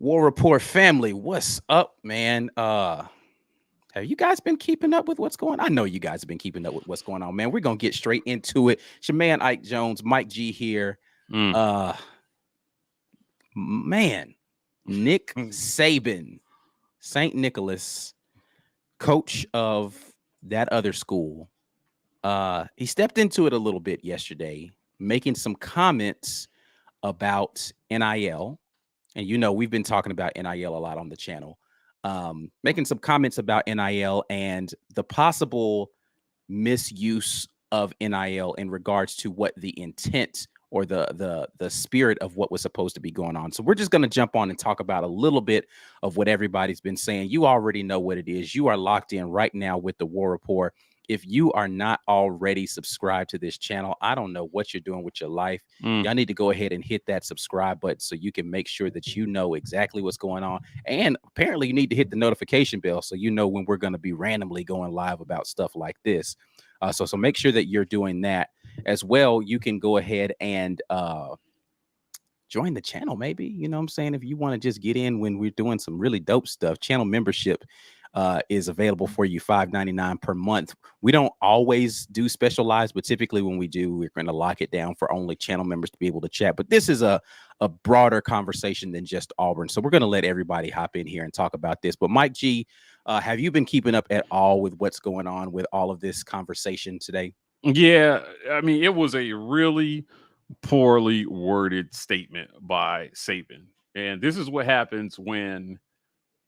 War Report family, what's up, man? Have you guys been keeping up with what's going on? I know you guys have been keeping up with what's going on, man. We're gonna get straight into it. It's your man Ike Jones, Mike G here. Uh man, Nick Saban, St. Nicholas, coach of that other school. He stepped into it a little bit yesterday, making some comments about NIL. And we've been talking about NIL a lot on the channel. Making some comments about NIL and the possible misuse of NIL in regards to what the intent or the spirit of what was supposed to be going on. So we're just going to jump on and talk about a little bit of what everybody's been saying. You already know what it is. You are locked in right now with the War Report. If you are not already subscribed to this channel, I don't know what you're doing with your life. Y'all need to go ahead and hit that subscribe button so you can make sure that you know exactly what's going on. And apparently you need to hit the notification bell so you know when we're going to be randomly going live about stuff like this. So make sure that you're doing that as well. You can go ahead and join the channel, maybe. You know what I'm saying? If you want to just get in when we're doing some really dope stuff, channel membership is available for you, $5.99 per month. We don't always do special lives, but typically when we do, we're going to lock it down for only channel members to be able to chat. But this is a broader conversation than just Auburn. So we're going to let everybody hop in here and talk about this. But Mike G, have you been keeping up at all with what's going on with all of this conversation today? Yeah, I mean, it was a really poorly worded statement by Saban. And this is what happens when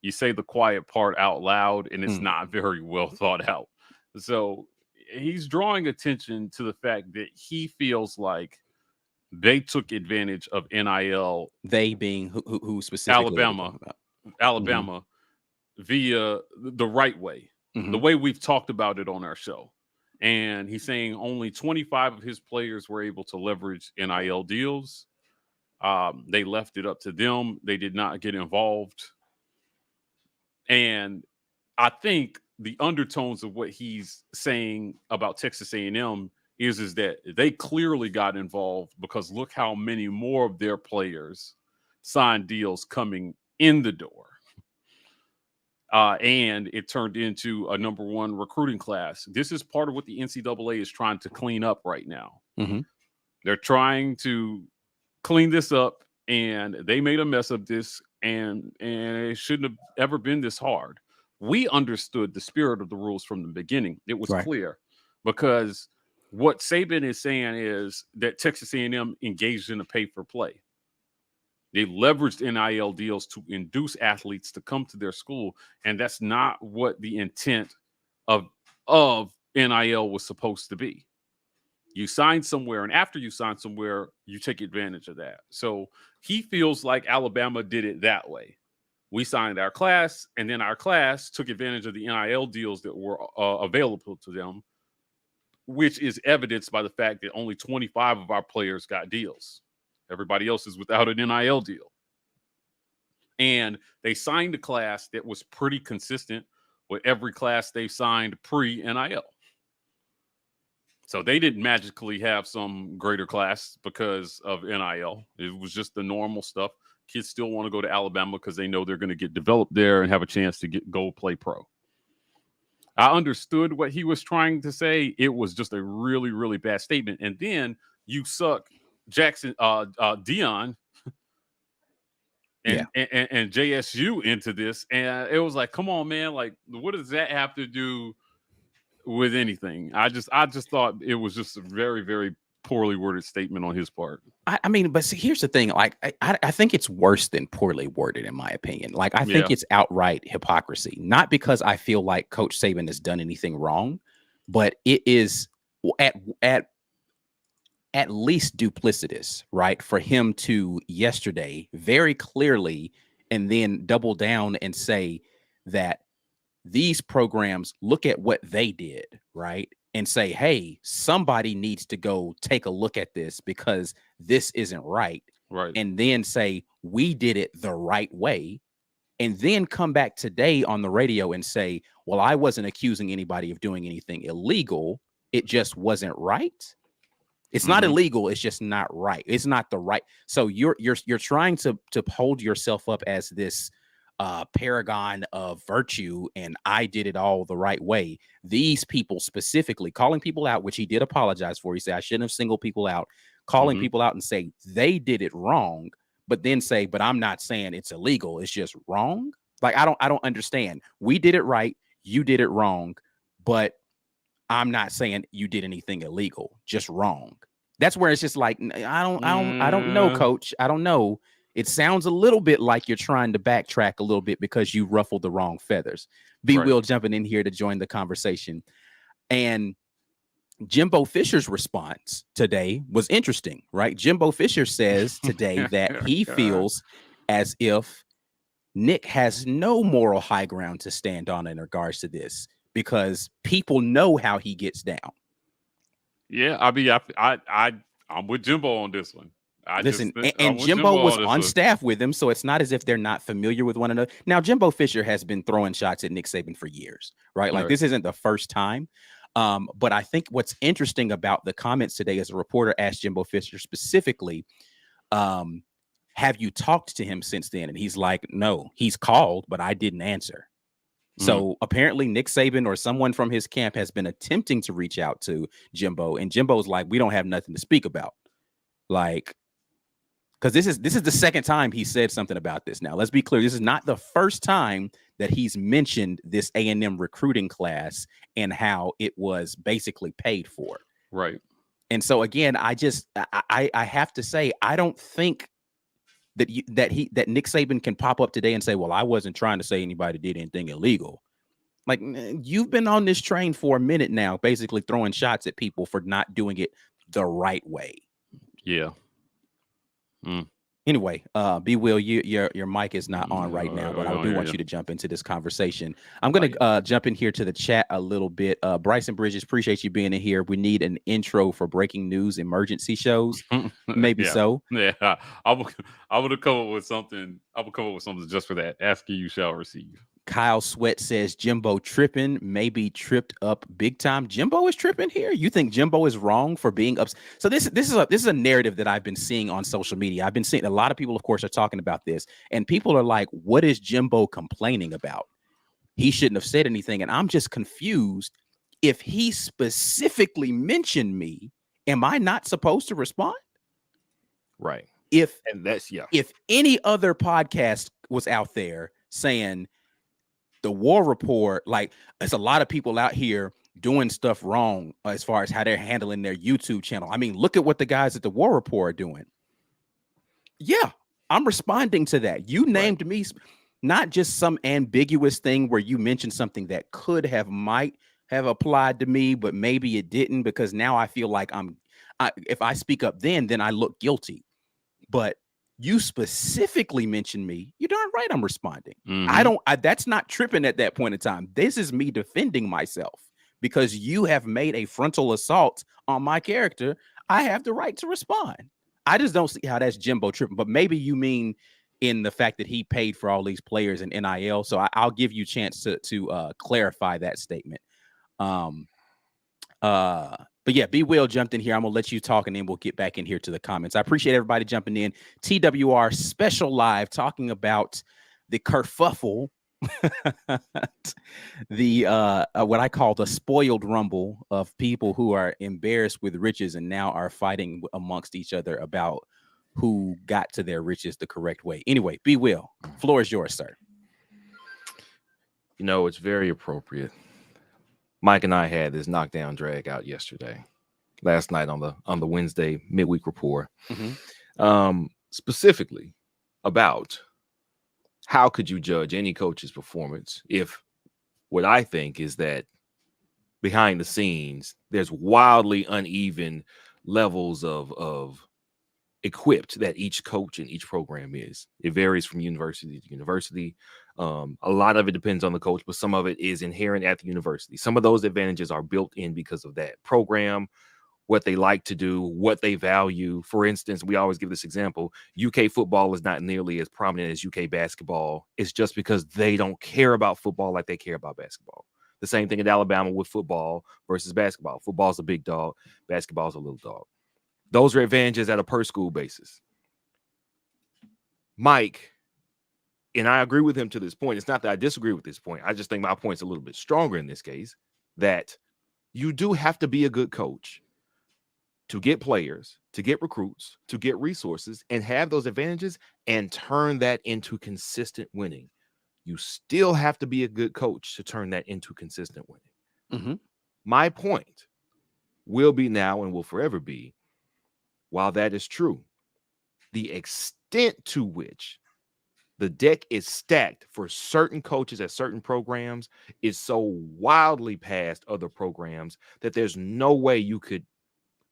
you say the quiet part out loud and it's not very well thought out. So he's drawing attention to the fact that he feels like they took advantage of NIL. They being who specifically? Alabama via the right way, the way we've talked about it on our show. And he's saying only 25 of his players were able to leverage NIL deals. They left it up to them. They did not get involved. And I think the undertones of what he's saying about Texas A&M is that they clearly got involved because look how many more of their players signed deals coming in the door. And it turned into a number one recruiting class. This is part of what the NCAA is trying to clean up right now. They're trying to clean this up, and they made a mess of this, and it shouldn't have ever been this hard. We understood the spirit of the rules from the beginning. It was clear because what Saban is saying is that Texas A&M engaged in a pay-for-play. They leveraged NIL deals to induce athletes to come to their school, and that's not what the intent of NIL was supposed to be. You sign somewhere, and after you sign somewhere, you take advantage of that. So he feels like Alabama did it that way. We signed our class, and then our class took advantage of the NIL deals that were available to them, which is evidenced by the fact that only 25 of our players got deals. Everybody else is without an NIL deal. And they signed a class that was pretty consistent with every class they signed pre-NIL. So they didn't magically have some greater class because of NIL. It was just the normal stuff. Kids still want to go to Alabama because they know they're going to get developed there and have a chance to go play pro. I understood what he was trying to say. It was just a really, really bad statement. And then you suck Deon and JSU into this. And it was like, come on, man. Like, what does that have to do with anything? I just thought it was just a very, very poorly worded statement on his part. I mean, but see, here's the thing. Like, I think it's worse than poorly worded, in my opinion. Like, I think it's outright hypocrisy. Not because I feel like Coach Saban has done anything wrong, but it is at least duplicitous, right? For him to yesterday very clearly and then double down and say that these programs look at what they did, right? And say, hey, somebody needs to go take a look at this because this isn't right. Right. And then say, we did it the right way. And then come back today on the radio and say, well, I wasn't accusing anybody of doing anything illegal. It just wasn't right. It's not illegal. It's just not right. It's not the right. So you're trying to hold yourself up as this paragon of virtue, and I did it all the right way. These people specifically calling people out, which he did apologize for. He said I shouldn't have singled people out, calling people out and say they did it wrong, but then say, but I'm not saying it's illegal. It's just wrong. Like I don't understand. We did it right. You did it wrong, but I'm not saying you did anything illegal, just wrong. That's where it's just like, I don't know, coach. I don't know. It sounds a little bit like you're trying to backtrack a little bit because you ruffled the wrong feathers. B Will jumping in here to join the conversation. And Jimbo Fisher's response today was interesting, right? Jimbo Fisher says today that he feels as if Nick has no moral high ground to stand on in regards to this, because people know how he gets down. Yeah, I mean, I'm with Jimbo on this one. And Jimbo was on staff with him, so it's not as if they're not familiar with one another. Now, Jimbo Fisher has been throwing shots at Nick Saban for years, right? Like this isn't the first time. But I think what's interesting about the comments today is a reporter asked Jimbo Fisher specifically, have you talked to him since then? And he's like, no, he's called, but I didn't answer. So apparently Nick Saban or someone from his camp has been attempting to reach out to Jimbo, and Jimbo's like, we don't have nothing to speak about. Like, because this is the second time he said something about this. Now, let's be clear. This is not the first time that he's mentioned this A&M recruiting class and how it was basically paid for. Right. And so again, I have to say, I don't think that Nick Saban can pop up today and say, well, I wasn't trying to say anybody did anything illegal. Like, you've been on this train for a minute now, basically throwing shots at people for not doing it the right way. Yeah. Anyway, B Will, your mic is not on right now, but I do want you to jump into this conversation. I'm going to jump in here to the chat a little bit. Bryson Bridges, appreciate you being in here. We need an intro for breaking news emergency shows. Maybe so. Yeah, I would come up with something. I would come up with something just for that. Asking you shall receive. Kyle Sweat says Jimbo tripping, maybe tripped up big time. Jimbo is tripping here. You think Jimbo is wrong for being upset? So this is a narrative that I've been seeing on social media. I've been seeing a lot of people, of course, are talking about this, and people are like, "What is Jimbo complaining about? He shouldn't have said anything." And I'm just confused. If he specifically mentioned me, am I not supposed to respond? Right. If any other podcast was out there saying the War Report, like, there's a lot of people out here doing stuff wrong as far as how they're handling their YouTube channel. I mean, look at what the guys at the War Report are doing. Yeah, I'm responding to that. You named me, not just some ambiguous thing where you mentioned something that might have applied to me, but maybe it didn't, because now I feel like if I speak up then I look guilty. But you specifically mentioned me. You're darn right I'm responding. That's not tripping at that point in time. This is me defending myself because you have made a frontal assault on my character. I have the right to respond. I just don't see how that's Jimbo tripping, but maybe you mean in the fact that he paid for all these players in NIL. So I'll give you a chance to clarify that statement. But yeah, B Will jumped in here. I'm gonna let you talk, and then we'll get back in here to the comments. I appreciate everybody jumping in. TWR Special Live talking about the kerfuffle, the what I call the spoiled rumble of people who are embarrassed with riches and now are fighting amongst each other about who got to their riches the correct way. Anyway, B Will, floor is yours, sir. You know, it's very appropriate. Mike and I had this knockdown drag out last night on the Wednesday midweek report, specifically about how could you judge any coach's performance if what I think is that behind the scenes there's wildly uneven levels of equipped that each coach and each program is. It varies from university to university. A lot of it depends on the coach, but some of it is inherent at the university. Some of those advantages are built in because of that program, what they like to do, what they value. For instance, we always give this example. UK football is not nearly as prominent as UK basketball. It's just because they don't care about football like they care about basketball. The same thing in Alabama with football versus basketball. Football's a big dog. Basketball's a little dog. Those are advantages at a per school basis. Mike, and I agree with him to this point. It's not that I disagree with this point. I just think my point's a little bit stronger in this case, that you do have to be a good coach to get players, to get recruits, to get resources, and have those advantages and turn that into consistent winning. You still have to be a good coach to turn that into consistent winning. Mm-hmm. My point will be now and will forever be, while that is true, the extent to which the deck is stacked for certain coaches at certain programs is so wildly past other programs that there's no way you could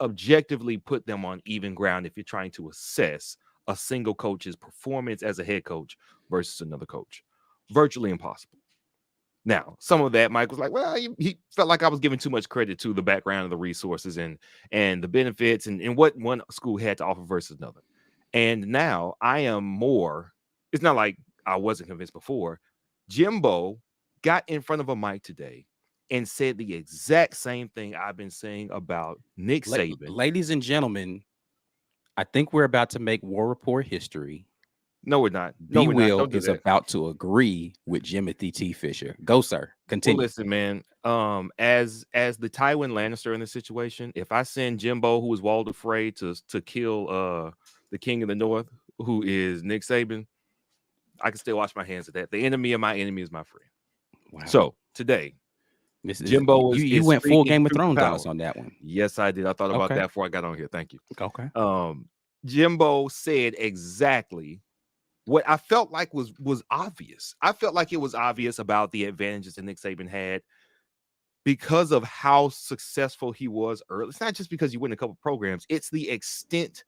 objectively put them on even ground if you're trying to assess a single coach's performance as a head coach versus another coach. Virtually impossible. Now, some of that, Mike was like, well, he felt like I was giving too much credit to the background of the resources and the benefits and what one school had to offer versus another. And now I am more, it's not like I wasn't convinced before. JImbo got in front of a mic today and said the exact same thing I've been saying about Nick Saban. Ladies and gentlemen, I think we're about to make War Report history. No, we're not. No, Will is about to agree with Jimothy T. Fisher. Go, sir. Continue. Well, listen, man. As the Tywin Lannister in this situation, if I send JImbo, who is Walder Frey, to kill the King of the North, who is Nick Saban, I can still wash my hands of that. The enemy of my enemy is my friend. Wow. So today, JImbo you went full Game of Thrones dollars on that one. Yes, I did. I thought about that before I got on here. Thank you. Okay. JImbo said exactly what I felt like was obvious. I felt like it was obvious about the advantages that Nick Saban had because of how successful he was early. It's not just because you win a couple programs. It's the extent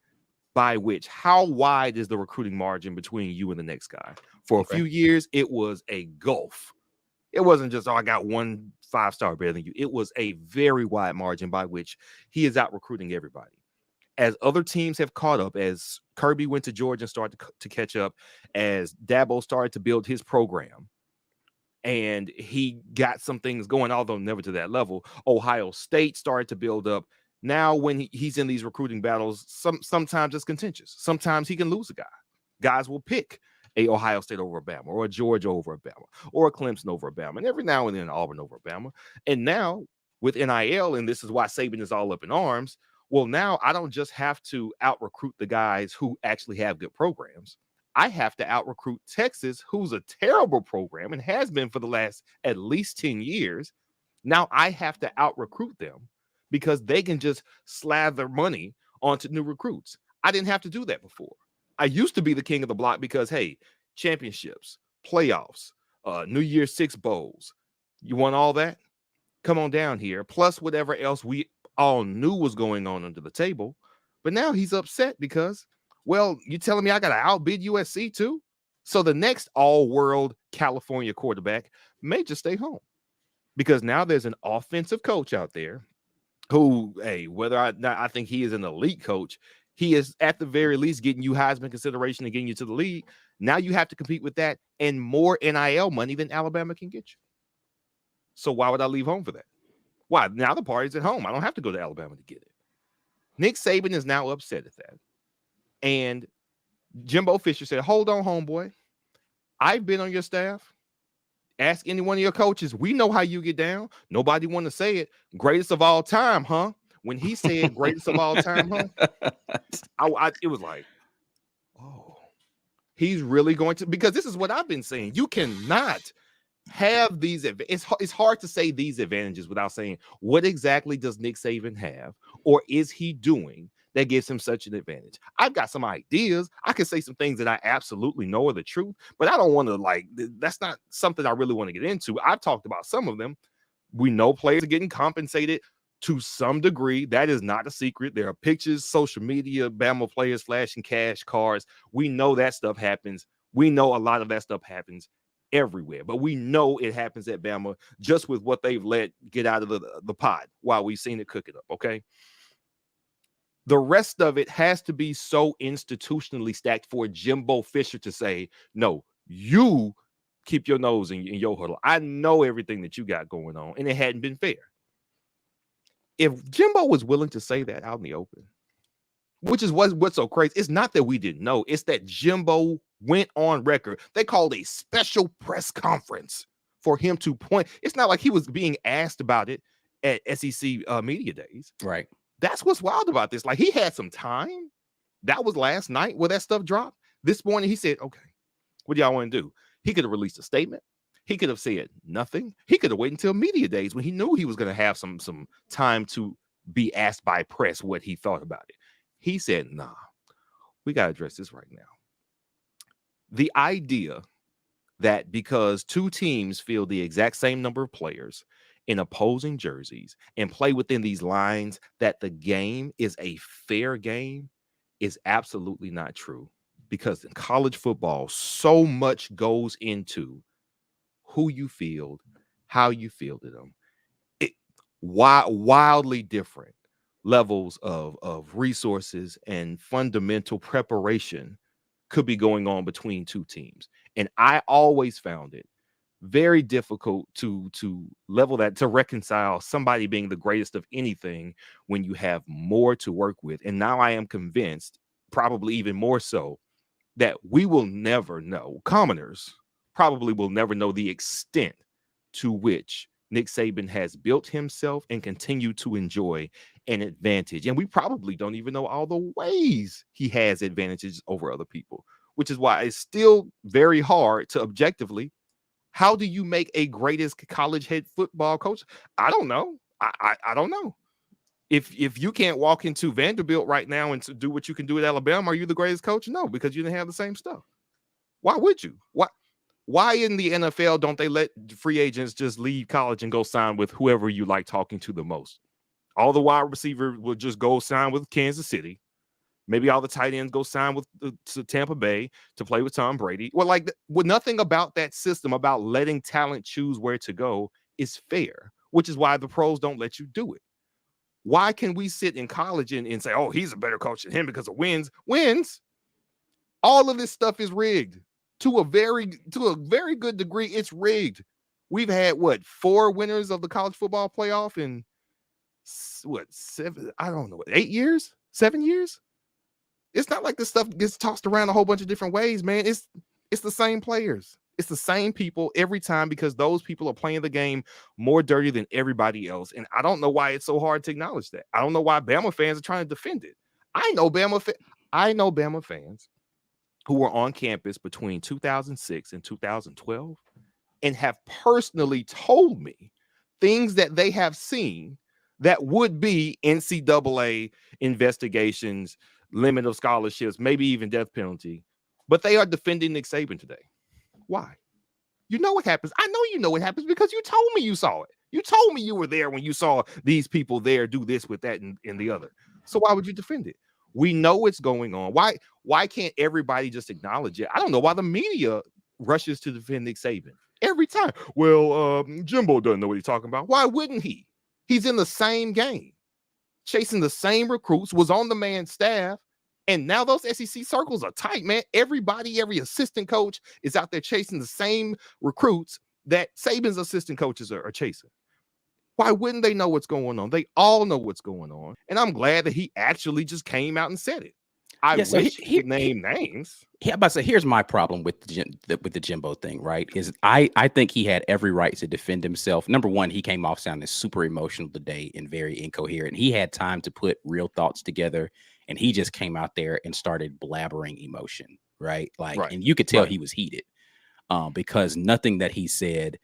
by which, how wide is the recruiting margin between you and the next guy? For a few years, it was a gulf. It wasn't just, I got 1 5-star better than you. It was a very wide margin by which he is out recruiting everybody. As other teams have caught up, as Kirby went to Georgia and started to catch up, as Dabo started to build his program, and he got some things going, although never to that level. Ohio State started to build up. Now, when he's in these recruiting battles, sometimes it's contentious. Sometimes he can lose a guy. Guys will pick a Ohio State over Alabama, or a Georgia over Alabama, or a Clemson over Alabama, and every now and then Auburn over Alabama. And now with NIL, and this is why Saban is all up in arms, well, now I don't just have to out-recruit the guys who actually have good programs. I have to out-recruit Texas, who's a terrible program and has been for the last at least 10 years. Now I have to out-recruit them because they can just slather money onto new recruits. I didn't have to do that before. I used to be the king of the block because, hey, championships, playoffs, New Year's Six bowls. You want all that? Come on down here. Plus whatever else we all knew was going on under the table. But now he's upset because, well, you're telling me I got to outbid USC too? So the next all-world California quarterback may just stay home because now there's an offensive coach out there who, hey, whether I think he is an elite coach, he is at the very least getting you Heisman consideration and getting you to the league. Now you have to compete with that and more NIL money than Alabama can get you. So why would I leave home for that? Why? Now the party's at home. I don't have to go to Alabama to get it. Nick Saban is now upset at that. And Jimbo Fisher said, hold on, homeboy. I've been on your staff. Ask any one of your coaches. We know how you get down. Nobody want to say it. Greatest of all time, huh? When he said greatest of all time, huh? It was like, oh, he's really going to, because this is what I've been saying. You cannot have these. It's hard to say these advantages without saying what exactly does Nick Saban have, or is he doing that gives him such an advantage? I've got some ideas. I can say some things that I absolutely know are the truth, but I don't want to that's not something I really want to get into. I've talked about some of them. We know players are getting compensated to some degree. That is not a secret. There are pictures, social media, Bama players flashing cash cards. We know that stuff happens. We know a lot of that stuff happens everywhere, but we know it happens at Bama just with what they've let get out of the pot while we've seen it cook it up. Okay. The rest of it has to be so institutionally stacked for Jimbo Fisher to say, no, you keep your nose in your huddle. I know everything that you got going on, and it hadn't been fair. If Jimbo was willing to say that out in the open, which is what's so crazy. It's not that we didn't know. It's that JImbo went on record. They called a special press conference for him to point. It's not like he was being asked about it at SEC media days. Right. That's what's wild about this. Like, he had some time. That was last night where that stuff dropped. This morning he said, okay, what do y'all want to do? He could have released a statement. He could have said nothing. He could have waited until media days when he knew he was going to have some time to be asked by press what he thought about it. He said, nah, we got to address this right now. The idea that because two teams field the exact same number of players in opposing jerseys and play within these lines, that the game is a fair game is absolutely not true. Because in college football, so much goes into who you field, how you fielded them. Wildly different levels of resources and fundamental preparation could be going on between two teams. And I always found it very difficult to level that, to reconcile somebody being the greatest of anything when you have more to work with. And now I am convinced, probably even more so, that we will never know, commoners probably will never know the extent to which Nick Saban has built himself and continue to enjoy an advantage. And we probably don't even know all the ways he has advantages over other people, which is why it's still very hard to objectively, how do you make a greatest college head football coach? I don't know. I don't know. If you can't walk into Vanderbilt right now and to do what you can do at Alabama, are you the greatest coach? No, because you didn't have the same stuff. Why would you? Why in the NFL don't they let free agents just leave college and go sign with whoever you like talking to the most? All the wide receivers will just go sign with Kansas City. Maybe all the tight ends go sign with to Tampa Bay to play with Tom Brady. Well, nothing about that system, about letting talent choose where to go, is fair, which is why the pros don't let you do it. Why can we sit in college and say, oh, he's a better coach than him because of wins? All of this stuff is rigged to a very good degree. It's rigged. We've had 4 winners of the college football playoff in 7? I don't know, 8 years, 7 years. It's not like this stuff gets tossed around a whole bunch of different ways, man. It's the same players. It's the same people every time, because those people are playing the game more dirty than everybody else. And I don't know why it's so hard to acknowledge that. I don't know why Bama fans are trying to defend it. I know Bama fans who were on campus between 2006 and 2012 and have personally told me things that they have seen that would be NCAA investigations, limit of scholarships, maybe even death penalty. But they are defending Nick Saban today. Why? You know what happens. I know you know what happens because you told me you saw it. You told me you were there when you saw these people there do this with that and the other. So why would you defend it? We know what's going on. Why can't everybody just acknowledge it? I don't know why the media rushes to defend Nick Saban every time. Well, JImbo doesn't know what he's talking about. Why wouldn't he? He's in the same game, chasing the same recruits, was on the man's staff. And now those SEC circles are tight, man. Everybody, every assistant coach is out there chasing the same recruits that Saban's assistant coaches are chasing. Why wouldn't they know what's going on? They all know what's going on. And I'm glad that he actually just came out and said it. I wish he could name names. Yeah, but here's my problem with the JImbo thing, right? Is I think he had every right to defend himself. Number one, he came off sounding super emotional today and very incoherent. He had time to put real thoughts together, and he just came out there and started blabbering emotion, right? And you could tell he was heated, because nothing that he said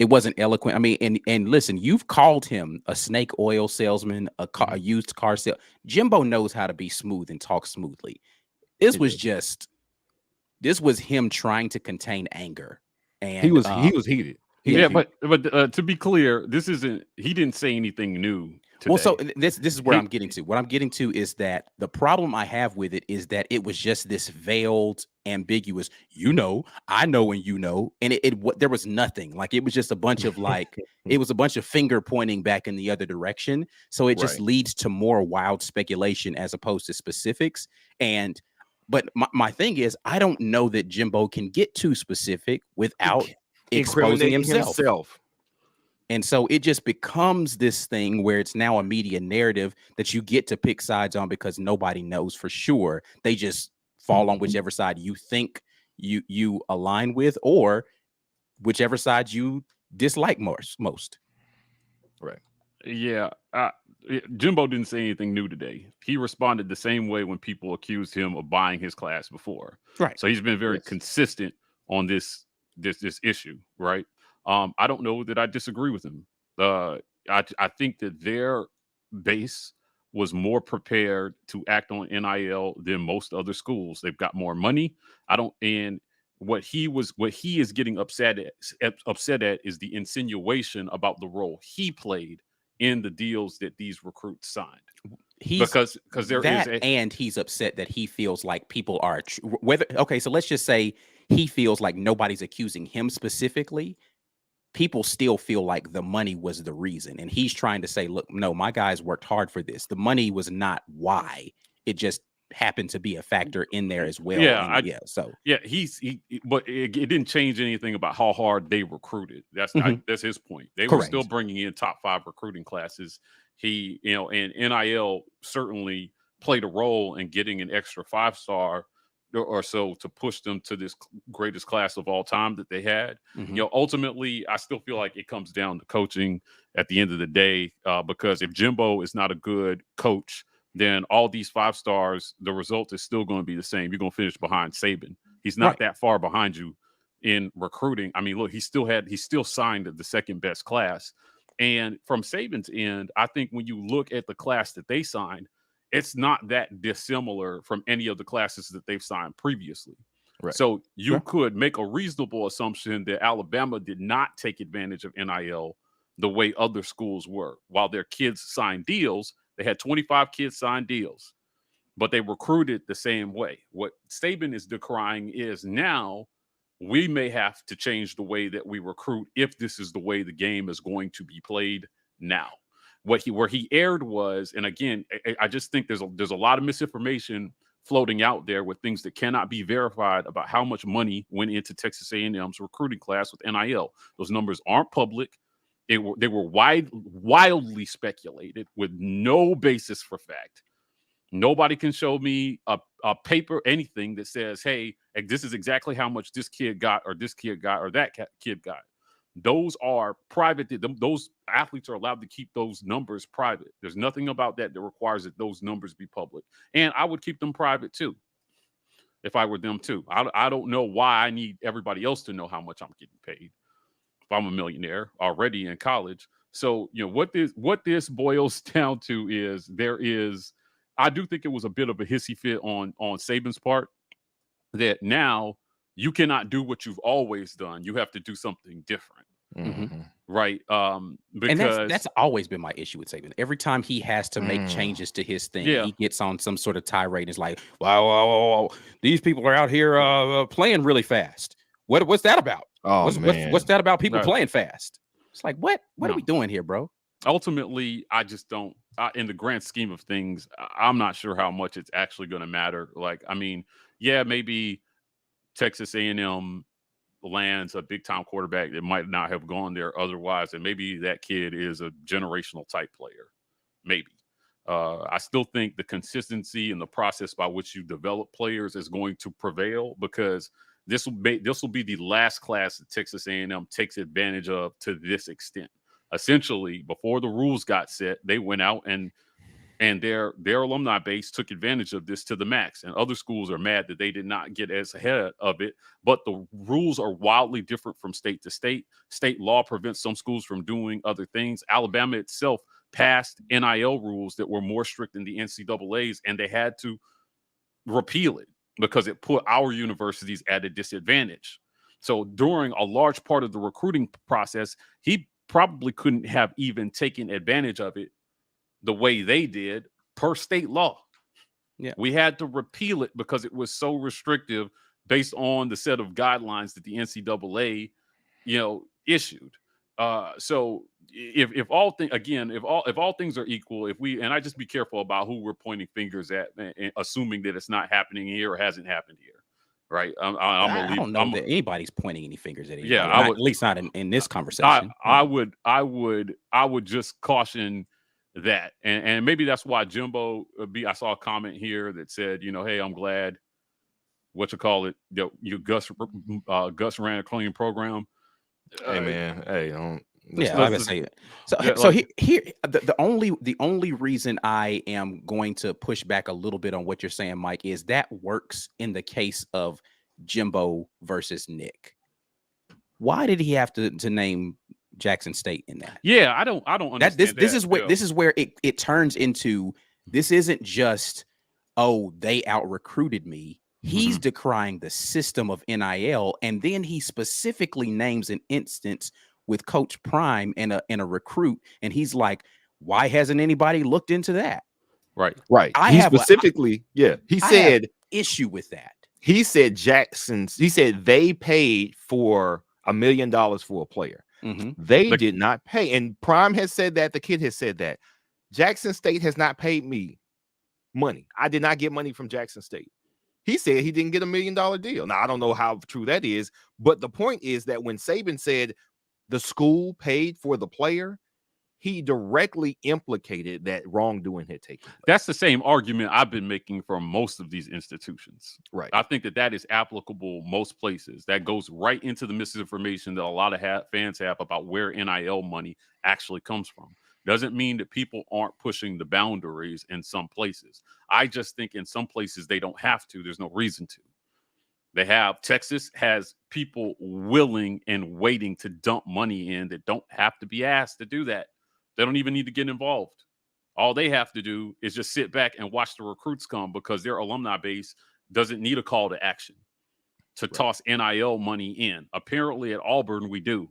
wasn't eloquent. I mean, and listen, you've called him a snake oil salesman, a used car sale. JImbo knows how to be smooth and talk smoothly. This was him trying to contain anger, and he was heated. But to be clear, he didn't say anything new today. Well, so this is where I'm getting to. What I'm getting to is that the problem I have with it is that it was just this veiled, ambiguous, I know, and there was nothing. Like, it was just a bunch of it was a bunch of finger pointing back in the other direction. So it just leads to more wild speculation as opposed to specifics. But my thing is, I don't know that JImbo can get too specific without exposing himself. And so it just becomes this thing where it's now a media narrative that you get to pick sides on because nobody knows for sure. They just fall on whichever side you think you align with, or whichever side you dislike most. Right. Yeah. JImbo didn't say anything new today. He responded the same way when people accused him of buying his class before. Right. So he's been very consistent on this issue, right? I don't know that I disagree with him. I think that their base was more prepared to act on NIL than most other schools. They've got more money. And what he is getting upset at is the insinuation about the role he played in the deals that these recruits signed. Because and he's upset that he feels like people are so let's just say he feels like nobody's accusing him specifically. People still feel like the money was the reason, and he's trying to say, look, no, my guys worked hard for this. The money was not why. It just happened to be a factor in there as well. But it didn't change anything about how hard they recruited. That's his point. They were still bringing in top 5 recruiting classes. And NIL certainly played a role in getting an extra 5-star or so to push them to this greatest class of all time that they had. Ultimately, I still feel like it comes down to coaching at the end of the day, because if JImbo is not a good coach, then all these 5 stars, the result is still going to be the same. You're going to finish behind Saban. He's not that far behind you in recruiting. I mean, look, he still signed the second best class. And from Saban's end, I think when you look at the class that they signed, it's not that dissimilar from any of the classes that they've signed previously. Right. So you could make a reasonable assumption that Alabama did not take advantage of NIL the way other schools were. While their kids signed deals, they had 25 kids sign deals, but they recruited the same way. What Saban is decrying is now we may have to change the way that we recruit if this is the way the game is going to be played now. Where he erred was, and again, I just think there's a lot of misinformation floating out there with things that cannot be verified about how much money went into Texas A&M's recruiting class with NIL. Those numbers aren't public. They were wildly speculated with no basis for fact. Nobody can show me a paper, anything that says, hey, this is exactly how much this kid got or this kid got or that kid got. Those are private. Those athletes are allowed to keep those numbers private. There's nothing about that requires that those numbers be public. And I would keep them private too, if I were them too. I don't know why I need everybody else to know how much I'm getting paid if I'm a millionaire already in college. So, what this boils down to is I do think it was a bit of a hissy fit on Saban's part that now you cannot do what you've always done. You have to do something different. Mm-hmm. Right. Because and that's always been my issue with Saban. Every time he has to make changes to his thing, he gets on some sort of tirade. It's like, wow, these people are out here playing really fast. What's that about? Oh, what's that about people playing fast? It's like, what are we doing here, bro? Ultimately, I just don't. In the grand scheme of things, I'm not sure how much it's actually going to matter. Like, I mean, maybe Texas A&M lands a big-time quarterback that might not have gone there otherwise, and maybe that kid is a generational type player. Maybe. I still think the consistency and the process by which you develop players is going to prevail, because this will be the last class that Texas A&M takes advantage of to this extent. Essentially, before the rules got set, they went out and their alumni base took advantage of this to the max. And other schools are mad that they did not get as ahead of it. But the rules are wildly different from state to state. State law prevents some schools from doing other things. Alabama itself passed NIL rules that were more strict than the NCAA's, and they had to repeal it because it put our universities at a disadvantage. So during a large part of the recruiting process, he probably couldn't have even taken advantage of it the way they did per state law. Yeah, we had to repeal it because it was so restrictive based on the set of guidelines that the NCAA, issued. So if all things are equal, and I just be careful about who we're pointing fingers at and assuming that it's not happening here or hasn't happened here. right? I don't know that anybody's pointing any fingers at anybody. Yeah, at least not in this conversation. I would just caution that, and maybe that's why JImbo I saw a comment here that said, hey, I'm glad Gus ran a clean program. Hey man, hey, don't. Yeah, I would say it. So here, the only reason I am going to push back a little bit on what you're saying, Mike, is that works in the case of JImbo versus Nick. Why did he have to name Jackson State in that? Yeah, I don't understand that. This is where it turns into, this isn't just, oh, they out recruited me. He's decrying the system of NIL, and then he specifically names an instance with Coach Prime and a recruit, and he's like, why hasn't anybody looked into that? Right. He said issue with that. He said they paid for $1 million for a player. They did not pay, and Prime has said that. The kid has said that Jackson State has not paid me money. I did not get money from Jackson State. He said he didn't get $1 million deal. Now I don't know how true that is, but the point is that when Saban said the school paid for the player, he directly implicated that wrongdoing had taken place. That's the same argument I've been making for most of these institutions. Right. I think that is applicable most places. That goes right into the misinformation that a lot of fans have about where NIL money actually comes from. Doesn't mean that people aren't pushing the boundaries in some places. I just think in some places they don't have to. There's no reason to. Texas has people willing and waiting to dump money in that don't have to be asked to do that. They don't even need to get involved. All they have to do is just sit back and watch the recruits come, because their alumni base doesn't need a call to action to toss NIL money in. Apparently at Auburn, we do.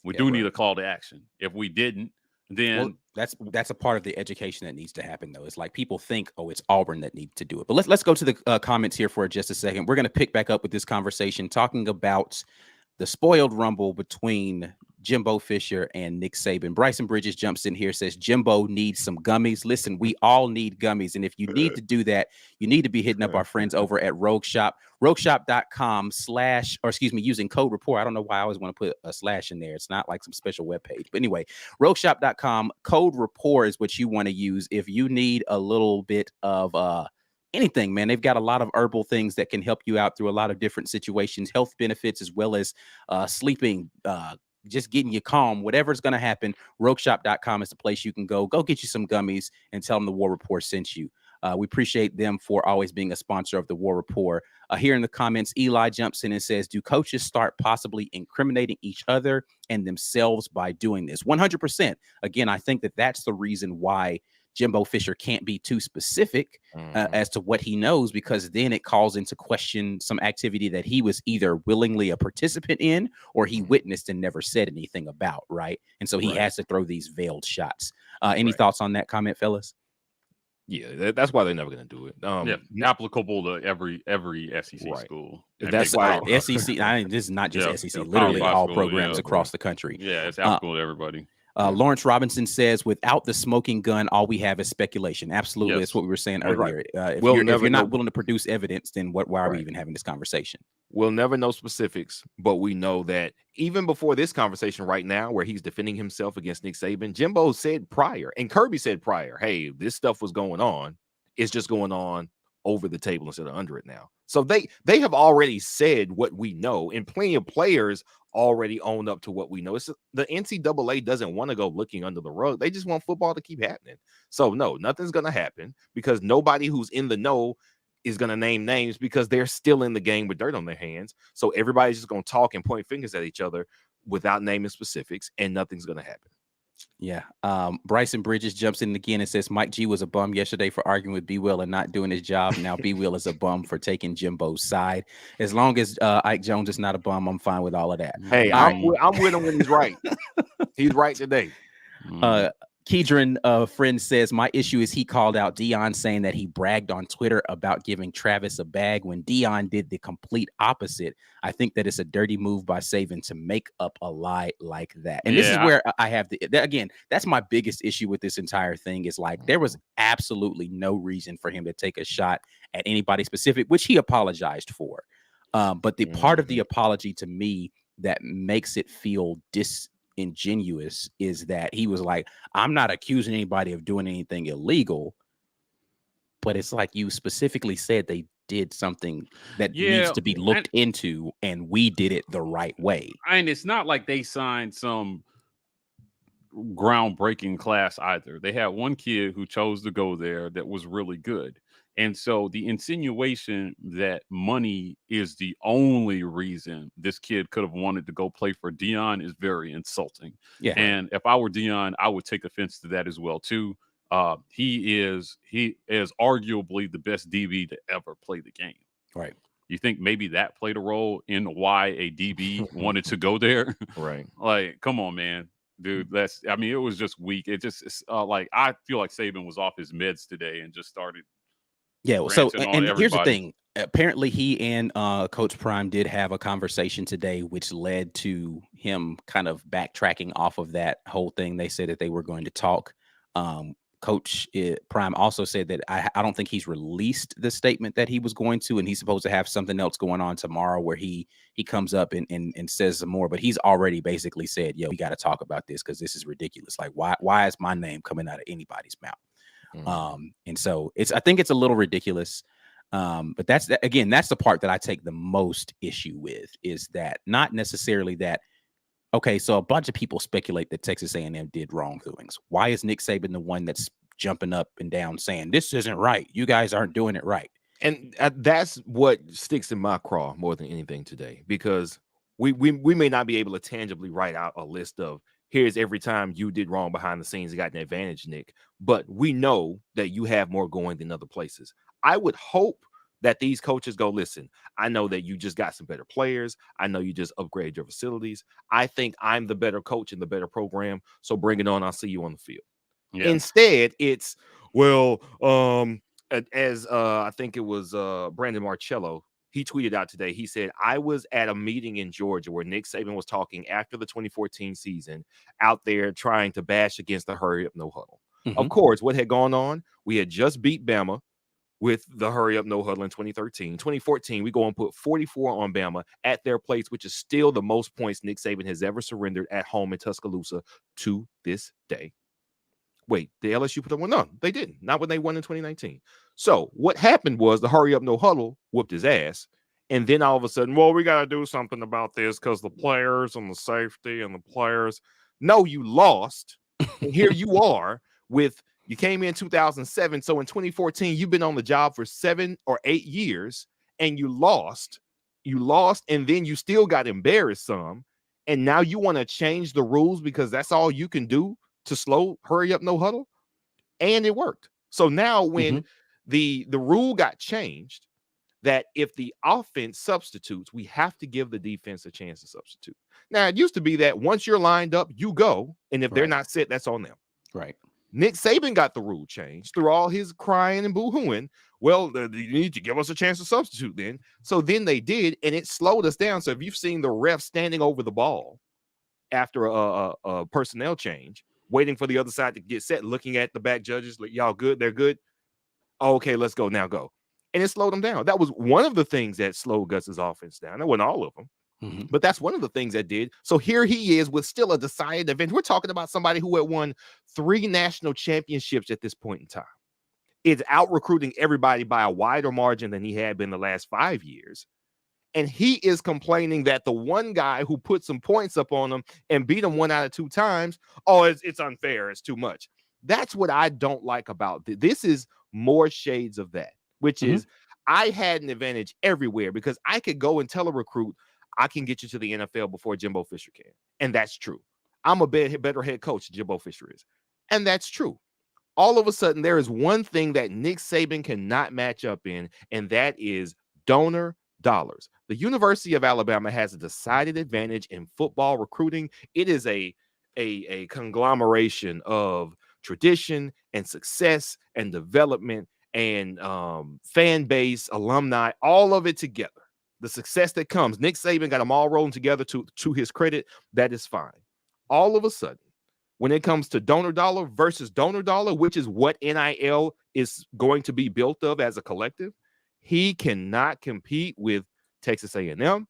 We do need a call to action. If we didn't, then that's a part of the education that needs to happen, though. It's like people think, oh, it's Auburn that needs to do it. But let's go to the comments here for just a second. We're going to pick back up with this conversation, talking about the spoiled rumble between Jimbo Fisher and Nick Saban. Bryson Bridges jumps in here, says Jimbo needs some gummies. Listen, we all need gummies. And if you need to do that, you need to be hitting up our friends over at Rogue Shop. RogueShop.com using code RAPPORT. I don't know why I always want to put a slash in there. It's not like some special webpage. But anyway, RogueShop.com, code RAPPORT is what you want to use if you need a little bit of anything, man. They've got a lot of herbal things that can help you out through a lot of different situations, health benefits, as well as sleeping, just getting you calm, whatever's going to happen. RogueShop.com is the place you can go. Go get you some gummies and tell them the War Report sent you. We appreciate them for always being a sponsor of the War Report. Here in the comments, Eli jumps in and says, do coaches start possibly incriminating each other and themselves by doing this? 100%. Again, I think that's the reason why Jimbo Fisher can't be too specific as to what he knows, because then it calls into question some activity that he was either willingly a participant in or he witnessed and never said anything about, right? And so he has to throw these veiled shots. Any thoughts on that comment, fellas? Yeah, that's why they're never going to do it. Applicable to every SEC school. That's why SEC. This is not just SEC. Literally all programs across the country. Yeah, it's applicable to everybody. Lawrence Robinson says, without the smoking gun, all we have is speculation. Absolutely. That's what we were saying earlier. If you're not willing to produce evidence, then why are we even having this conversation? We'll never know specifics, but we know that even before this conversation right now, where he's defending himself against Nick Saban, Jimbo said prior, and Kirby said prior, hey, this stuff was going on. It's just going on over the table instead of under it now. So they have already said what we know, and plenty of players already own up to what we know. It's the NCAA doesn't want to go looking under the rug. They just want football to keep happening. So no, nothing's going to happen, because nobody who's in the know is going to name names, because they're still in the game with dirt on their hands. So everybody's just going to talk and point fingers at each other without naming specifics, and nothing's going to happen. Yeah. Bryson Bridges jumps in again and says Mike G was a bum yesterday for arguing with B Will and not doing his job. Now B Will is a bum for taking Jimbo's side. As long as Ike Jones is not a bum, I'm fine with all of that. Hey, I'm with him when he's right. He's right today. Kedron, friend, says, my issue is he called out Deon, saying that he bragged on Twitter about giving Travis a bag when Deon did the complete opposite. I think that it's a dirty move by Saban to make up a lie like that. And this is where I have again, that's my biggest issue with this entire thing, is like, there was absolutely no reason for him to take a shot at anybody specific, which he apologized for. But the part of the apology to me that makes it feel disingenuous is that he was like, I'm not accusing anybody of doing anything illegal. But it's like you specifically said they did something that needs to be looked into, and we did it the right way. And it's not like they signed some groundbreaking class either. They had one kid who chose to go there that was really good. And so the insinuation that money is the only reason this kid could have wanted to go play for Deon is very insulting. Yeah. And if I were Deon, I would take offense to that as well too. He is arguably the best DB to ever play the game. Right. You think maybe that played a role in why a DB wanted to go there? Right. Like, come on, man. Dude, it was just weak. It just like I feel like Saban was off his meds today and just started. Yeah. Well, so and here's the thing. Apparently, he and Coach Prime did have a conversation today, which led to him kind of backtracking off of that whole thing. They said that they were going to talk. Coach Prime also said that I don't think he's released the statement that he was going to, and he's supposed to have something else going on tomorrow where he comes up and says some more. But he's already basically said, "Yo, we got to talk about this because this is ridiculous. Like, why is my name coming out of anybody's mouth?" And so I think it's a little ridiculous. But that's the part that I take the most issue with, is that not necessarily that. Okay, so a bunch of people speculate that Texas A&M did wrongdoings. Why is Nick Saban the one that's jumping up and down saying this isn't right? You guys aren't doing it right. And that's what sticks in my craw more than anything today, because we may not be able to tangibly write out a list of here's every time you did wrong behind the scenes and got an advantage, Nick. But we know that you have more going than other places. I would hope that these coaches go, listen, I know that you just got some better players. I know you just upgraded your facilities. I think I'm the better coach and the better program. So bring it on. I'll see you on the field. Yeah. Instead, it's, well, as I think it was Brandon Marcello, he tweeted out today, he said, I was at a meeting in Georgia where Nick Saban was talking after the 2014 season out there trying to bash against the hurry up, no huddle. Of course, what had gone on? We had just beat Bama with the hurry up, no huddle in 2013. 2014, we go and put 44 on Bama at their place, which is still the most points Nick Saban has ever surrendered at home in Tuscaloosa to this day. Wait, the LSU put up one? No, they didn't. Not when they won in 2019. So what happened was the hurry up, no huddle whooped his ass. And then all of a sudden, well, we got to do something about this because the players and the safety and the players. No, you lost. And here you are with, you came in 2007. So in 2014, you've been on the job for 7 or 8 years and you lost. You lost, and then you still got embarrassed some. And now you want to change the rules because that's all you can do to slow hurry up, no huddle. And it worked. So now when the rule got changed, that if the offense substitutes, we have to give the defense a chance to substitute. Now, it used to be that once you're lined up, you go. And if they're not set, that's on them. Right. Nick Saban got the rule changed through all his crying and boo-hooing. Well, you need to give us a chance to substitute then. So then they did, and it slowed us down. So if you've seen the ref standing over the ball after a personnel change, waiting for the other side to get set, looking at the back judges, like, y'all good? They're good? Oh, okay, let's go. Now go. And it slowed them down. That was one of the things that slowed Gus's offense down. That wasn't all of them. But that's one of the things that did. So here he is with still a decided event. We're talking about somebody who had won 3 national championships at this point in time. It's out recruiting everybody by a wider margin than he had been the last 5 years. And he is complaining that the one guy who put some points up on him and beat him 1 out of 2 times, oh, it's unfair. It's too much. That's what I don't like about this. Is more shades of that, which is I had an advantage everywhere because I could go and tell a recruit, I can get you to the NFL before Jimbo Fisher can. And that's true. I'm a better head coach than Jimbo Fisher is. And that's true. All of a sudden, there is one thing that Nick Saban cannot match up in, and that is donor dollars. The University of Alabama has a decided advantage in football recruiting. It is a conglomeration of tradition and success and development and fan base, alumni, all of it together. The success that comes, Nick Saban got them all rolling together to his credit. That is fine. All of a sudden, when it comes to donor dollar versus donor dollar, which is what NIL is going to be built of as a collective, he cannot compete with Texas A&M,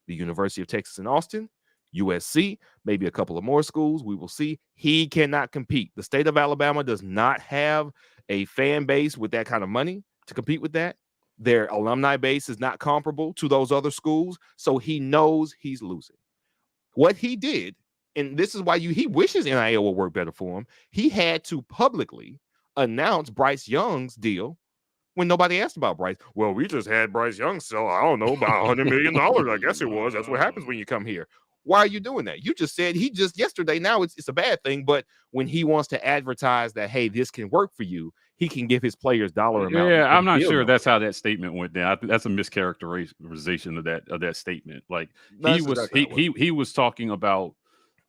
the University of Texas in Austin, USC, maybe a couple of more schools. We will see. He cannot compete. The state of Alabama does not have a fan base with that kind of money to compete with that. Their alumni base is not comparable to those other schools. So he knows he's losing. What he did, and this is why he wishes NIL would work better for him, he had to publicly announce Bryce Young's deal when nobody asked about Bryce. Well, we just had Bryce Young sell, I don't know, about $100 million, I guess it was. That's what happens when you come here. Why are you doing that? You just said he just yesterday, now it's a bad thing, but when he wants to advertise that, hey, this can work for you, he can give his players dollar amount. Yeah, I'm not sure that's how that statement went down. I think that's a mischaracterization of that statement. Like he was talking about,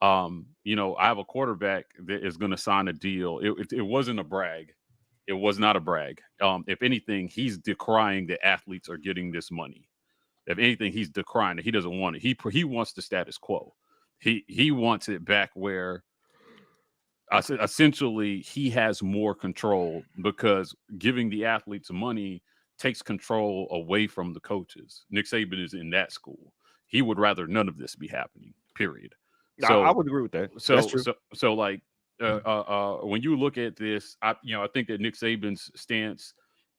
you know, I have a quarterback that is going to sign a deal. It wasn't a brag. It was not a brag. If anything, he's decrying that athletes are getting this money. If anything, he's decrying that he doesn't want it. He wants the status quo. He wants it back where essentially he has more control, because giving the athletes money takes control away from the coaches. Nick Saban is in that school. He would rather none of this be happening, period. So I would agree with that. That's true. So like when you look at this, I think that Nick Saban's stance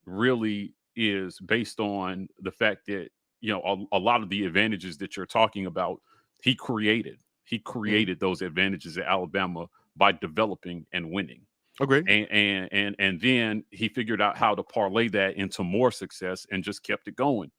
really is based on the fact that, you know, a lot of the advantages that you're talking about, he created those advantages at Alabama by developing and winning. Okay. And then he figured out how to parlay that into more success and just kept it going.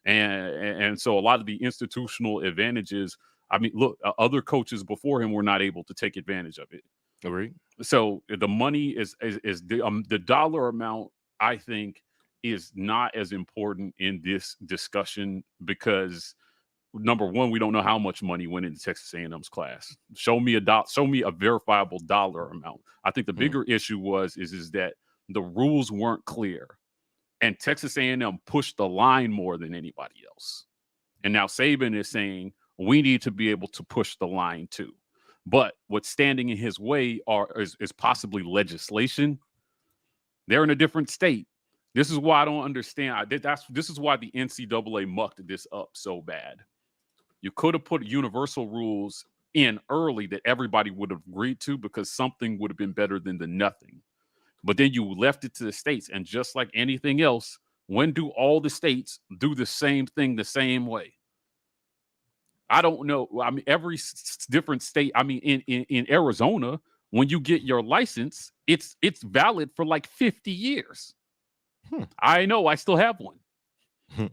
And so a lot of the institutional advantages, I mean, look, other coaches before him were not able to take advantage of it. Agreed. So the money is the dollar amount, I think, is not as important in this discussion, because number one, we don't know how much money went into Texas A&M's class. Show me a verifiable dollar amount. I think the bigger issue is that the rules weren't clear, and Texas A&M pushed the line more than anybody else. And now Saban is saying we need to be able to push the line too. But what's standing in his way is possibly legislation. They're in a different state. This is why I don't understand. This is why the NCAA mucked this up so bad. You could have put universal rules in early that everybody would have agreed to, because something would have been better than the nothing. But then you left it to the states. And just like anything else, when do all the states do the same thing the same way? I don't know. I mean, every different state. I mean, in Arizona, when you get your license, it's valid for like 50 years. I know. I still have one.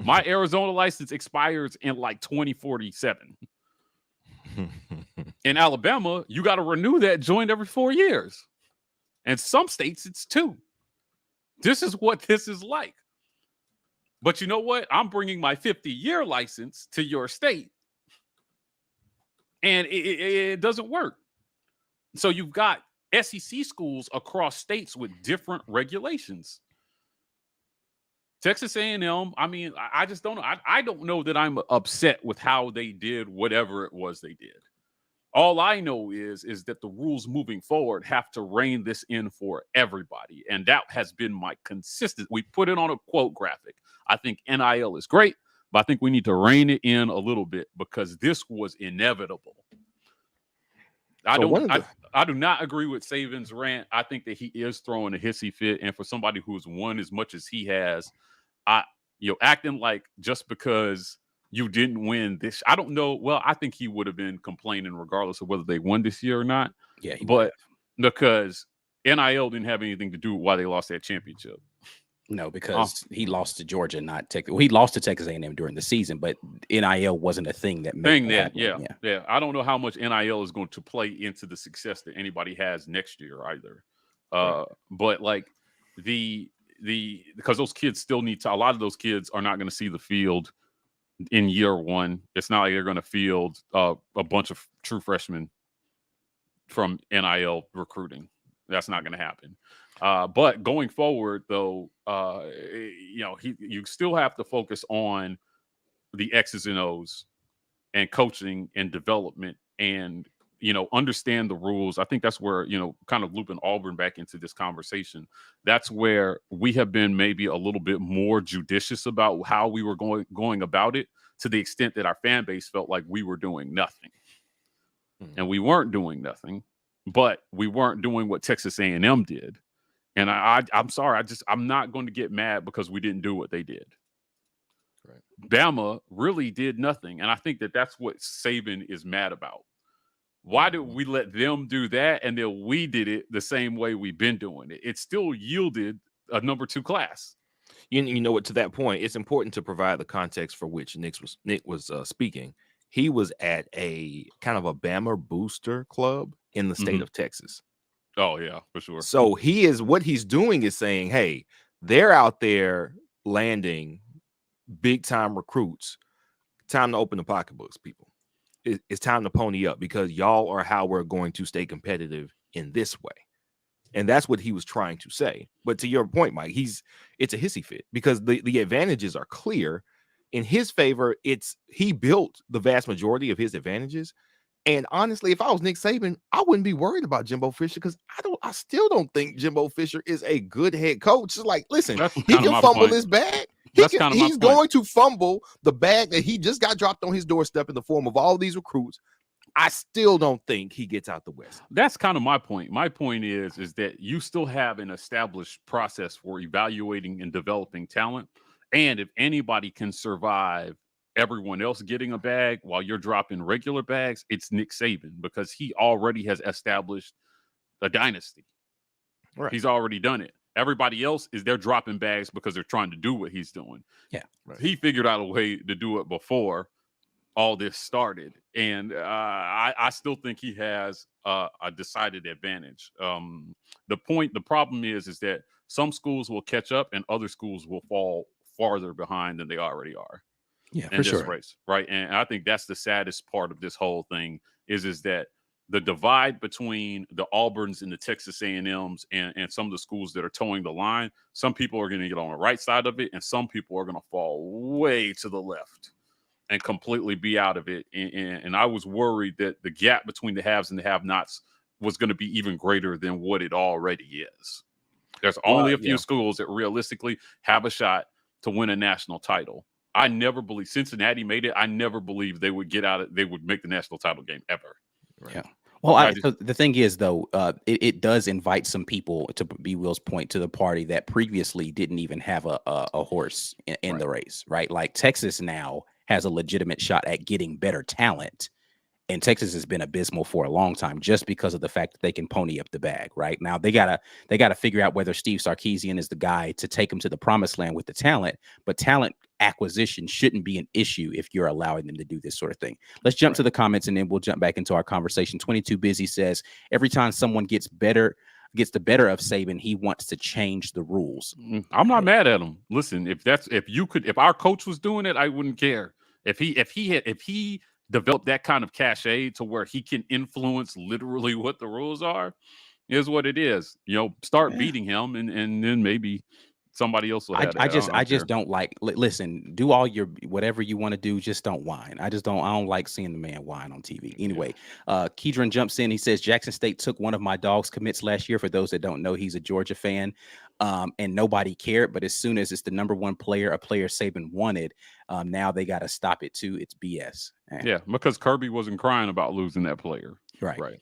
My Arizona license expires in like 2047. In Alabama, you got to renew that joint every 4 years. And some states, it's 2. This is what this is like. But you know what? I'm bringing my 50-year license to your state, and it doesn't work. So you've got SEC schools across states with different regulations. Texas A&M, I mean, I just don't know. I don't know that I'm upset with how they did whatever it was they did. All I know is that the rules moving forward have to rein this in for everybody. And that has been my consistent. We put it on a quote graphic. I think NIL is great, but I think we need to rein it in a little bit, because this was inevitable. I do not agree with Saban's rant. I think that he is throwing a hissy fit. And for somebody who's won as much as he has, acting like just because you didn't win this, I don't know. Well, I think he would have been complaining regardless of whether they won this year or not. Yeah, but because NIL didn't have anything to do with why they lost that championship. No, because he lost to Georgia, not Texas. Well, he lost to Texas A&M during the season, but NIL wasn't a thing that made that. Yeah. I don't know how much NIL is going to play into the success that anybody has next year either. Right. But like because those kids still need to. A lot of those kids are not going to see the field in year one. It's not like they're going to field a bunch of true freshmen from NIL recruiting. That's not going to happen. But going forward, though, you still have to focus on the X's and O's and coaching and development and, understand the rules. I think that's where, kind of looping Auburn back into this conversation. That's where we have been maybe a little bit more judicious about how we were going about it, to the extent that our fan base felt like we were doing nothing. And we weren't doing nothing, but we weren't doing what Texas A&M did. And I'm sorry, I'm not going to get mad because we didn't do what they did. Right. Bama really did nothing. And I think that that's what Saban is mad about. Why did we let them do that and then we did it the same way we've been doing it? It still yielded a number 2 class. You know what? To that point, it's important to provide the context for which Nick was speaking. He was at a kind of a Bama booster club in the state of Texas. Oh yeah, for sure. So what he's doing is saying, hey, they're out there landing big time recruits. Time to open the pocketbooks, people. It's time to pony up because y'all are how we're going to stay competitive in this way. And that's what he was trying to say. But to your point, Mike, it's a hissy fit because the advantages are clear. In his favor, he built the vast majority of his advantages. And honestly, if I was Nick Saban, I wouldn't be worried about Jimbo Fisher because I still don't think Jimbo Fisher is a good head coach. It's like, listen, he can fumble his bag. He's going to fumble the bag that he just got dropped on his doorstep in the form of all these recruits. I still don't think he gets out the West. That's kind of my point. My point is that you still have an established process for evaluating and developing talent. And if anybody can survive everyone else getting a bag while you're dropping regular bags, it's Nick Saban because he already has established a dynasty. Right. He's already done it. Everybody else they're dropping bags because they're trying to do what he's doing. Yeah. Right. He figured out a way to do it before all this started. And I still think he has a decided advantage. The problem is that some schools will catch up and other schools will fall farther behind than they already are. Yeah, in this race, right? And I think that's the saddest part of this whole thing is that the divide between the Auburns and the Texas A&Ms and some of the schools that are towing the line, some people are going to get on the right side of it, and some people are going to fall way to the left and completely be out of it. And I was worried that the gap between the haves and the have-nots was going to be even greater than what it already is. There's only a few schools that realistically have a shot to win a national title. I never believed Cincinnati made it. I never believed they would they would make the national title game ever. Right. Yeah. Well, so the thing is, though, it does invite some people, to B. Will's point, to the party that previously didn't even have a horse in the race, right? Like Texas now has a legitimate shot at getting better talent. And Texas has been abysmal for a long time just because of the fact that they can pony up the bag. Right now, they gotta figure out whether Steve Sarkisian is the guy to take them to the promised land with the talent. But talent acquisition shouldn't be an issue if you're allowing them to do this sort of thing. Let's jump to the comments and then we'll jump back into our conversation. 22 Busy says every time someone gets the better of Saban, he wants to change the rules. I'm not mad at him. Listen, if our coach was doing it, I wouldn't care. If he develop that kind of cachet to where he can influence literally what the rules are, is what it is. Start beating him, and then maybe somebody else will have I just don't like. Listen, do all your whatever you want to do. Just don't whine. I don't like seeing the man whine on TV. Anyway, Keedron jumps in. He says Jackson State took one of my dog's commits last year. For those that don't know, he's a Georgia fan. And nobody cared. But as soon as it's the number one player, a player Saban wanted, now they got to stop it too. It's BS. Yeah, because Kirby wasn't crying about losing that player. Right.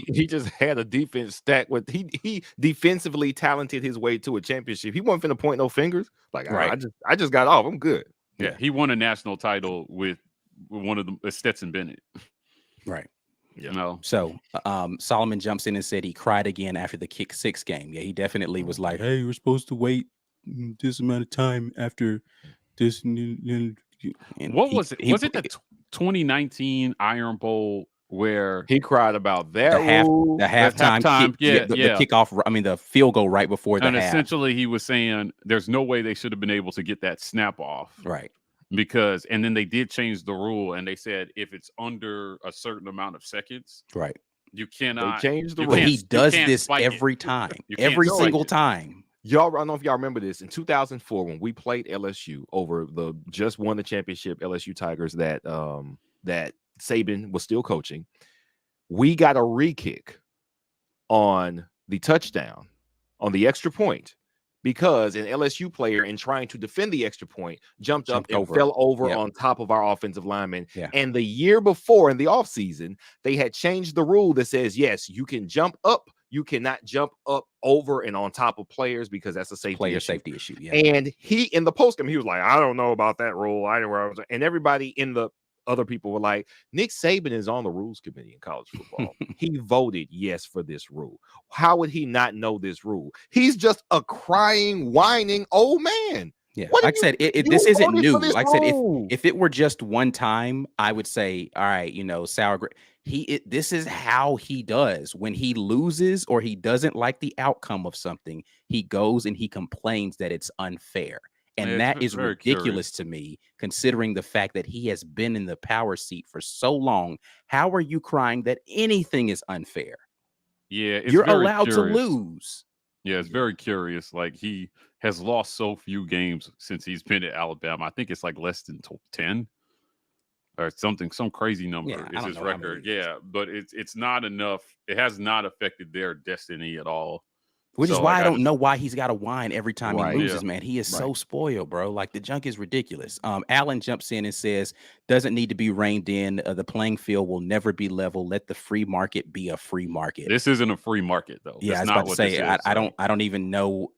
He just had a defense stack with he defensively talented his way to a championship. He wasn't finna point no fingers. Like, I just got off. I'm good. Yeah, he won a national title with one of the Stetson Bennett. Right. Yeah. So Solomon jumps in and said he cried again after the Kick 6 game. Yeah, he definitely was like, hey, we're supposed to wait this amount of time after this. And what was it? Was it the 2019 Iron Bowl where he cried about that? The halftime kick, the kickoff. I mean, the field goal right before the half. Essentially, he was saying there's no way they should have been able to get that snap off. Right. And then they did change the rule, and they said if it's under a certain amount of seconds, right, you cannot change the rule. But he does this every time, every single time. Y'all, I don't know if y'all remember this. In 2004, when we played LSU over the just won the championship LSU Tigers that Saban was still coaching, we got a re-kick on the touchdown on the extra point because an LSU player, in trying to defend the extra point, jumped up and over. fell over Yep. on top of our offensive lineman. Yeah. And the year before, in the offseason, they had changed the rule that says, yes, you can jump up. You cannot jump up over and on top of players because that's a safety issue. Yeah. And he, in the postgame, he was like, I don't know about that rule. I know where I was. And everybody in the other people were like, Nick Saban is on the rules committee in college football. He voted yes for this rule. How would he not know this rule? He's just a crying, whining old man. Yeah, like I said, this isn't new. Like I said, if it were just one time, I would say, all right, sour grapes. This is how he does when he loses or he doesn't like the outcome of something. He goes and he complains that it's unfair. And that is ridiculous to me, considering the fact that he has been in the power seat for so long. How are you crying that anything is unfair? Yeah, you're allowed to lose. Yeah, it's very curious. Like, he has lost so few games since he's been at Alabama. I think it's like less than 10 or something. Some crazy number is his record. Yeah, but it's not enough. It has not affected their destiny at all. Which is why I don't know why he's got to whine every time he loses, man. He is so spoiled, bro. Like, the junk is ridiculous. Alan jumps in and says, doesn't need to be reined in. The playing field will never be level. Let the free market be a free market. This isn't a free market, though. Yeah, That's I was about to say, I don't even know.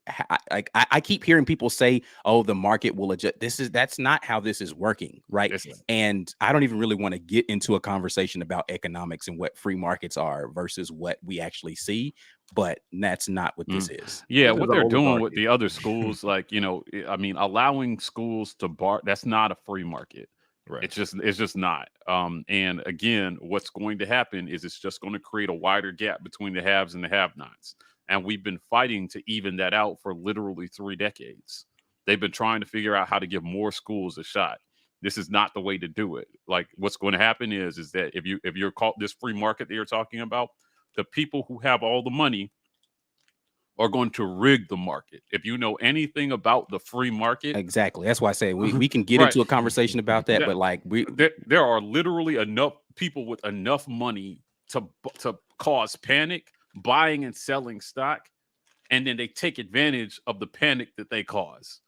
I keep hearing people say, oh, the market will adjust. That's not how this is working, right? And I don't even really want to get into a conversation about economics and what free markets are versus what we actually see. But that's not what this is. Yeah, what they're doing with the other schools, like, I mean, allowing schools to that's not a free market. Right. It's just not. And again, what's going to happen is it's just going to create a wider gap between the haves and the have-nots. And we've been fighting to even that out for literally 3 decades. They've been trying to figure out how to give more schools a shot. This is not the way to do it. Like, what's going to happen is that if you're called this free market that you're talking about, the people who have all the money are going to rig the market. If you know anything about the free market. Exactly. That's why I say we can get into a conversation about that, but like there are literally enough people with enough money to cause panic, buying and selling stock, and then they take advantage of the panic that they cause.